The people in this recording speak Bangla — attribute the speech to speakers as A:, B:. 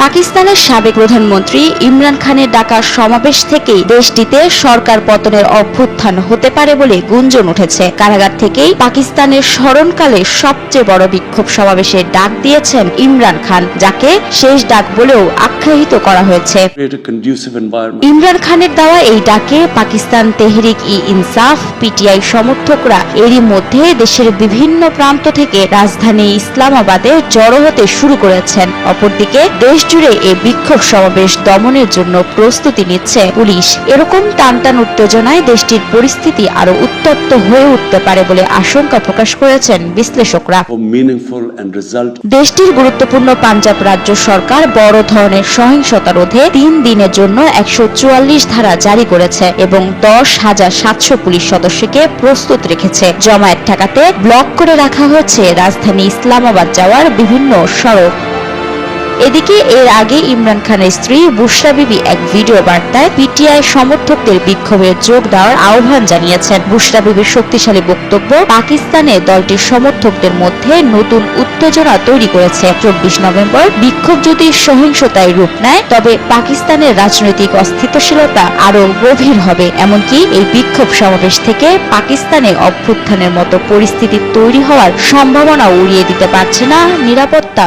A: পাকিস্তানের সাবেক প্রধানমন্ত্রী ইমরান খানের ডাকা সমাবেশ থেকেই দেশটিতে সরকার পতনের অভ্যুত্থান হতে পারে বলে গুঞ্জন উঠেছে। কারাগার থেকেই পাকিস্তানের স্মরণকালে সবচেয়ে বড় বিক্ষোভ সমাবেশের ডাক দিয়েছেন ইমরান খান, যাকে শেষ ডাক বলেও আখ্যায়িত করা হয়েছে। ইমরান খানের দেওয়া এই ডাকে পাকিস্তান তেহরিক-ই-ইনসাফ পিটিআই সমর্থকরা এরই মধ্যে দেশের বিভিন্ন প্রান্ত থেকে রাজধানী ইসলামাবাদে জড়ো হতে শুরু করেছেন। অপরদিকে দেশ জুড়ে এই বিক্ষোভ সমাবেশ দমনের জন্য প্রস্তুতি নিচ্ছে পুলিশ। এরকম টানটান উত্তেজনায় দেশটির পরিস্থিতি আরো উত্তপ্ত হয়ে উঠতে পারে বলে আশঙ্কা প্রকাশ করেছেন বিশ্লেষকরা। দেশটির গুরুত্বপূর্ণ পাঞ্জাব রাজ্য সরকার বড় ধরনের সহিংসতা রোধে 3 দিনের জন্য 144 ধারা জারি করেছে এবং 10,700 পুলিশ সদস্যকে প্রস্তুত রেখেছে। জমায়েত ঠেকাতে ব্লক করে রাখা হয়েছে রাজধানী ইসলামাবাদ যাওয়ার বিভিন্ন সড়ক। এদিকে এর আগে ইমরান খানের স্ত্রী বুশরা বিবি এক ভিডিও বার্তায় পিটিআই সমর্থকদের বিক্ষোভে যোগ দেওয়ার আহ্বান জানিয়েছেন। বুশরা বিবির শক্তিশালী বক্তব্য পাকিস্তানে দলটির সমর্থকদের মধ্যে নতুন উত্তেজনা তৈরি করেছে। 24 নভেম্বর বিক্ষোভ যদি সহিংসতায় রূপ নেয় তবে পাকিস্তানের রাজনৈতিক অস্থিতিশীলতা আরো গভীর হবে। এমনকি এই বিক্ষোভ সমাবেশ থেকে পাকিস্তানে অভ্যুত্থানের মতো পরিস্থিতি তৈরি হওয়ার সম্ভাবনা উড়িয়ে দিতে পারছে না নিরাপত্তা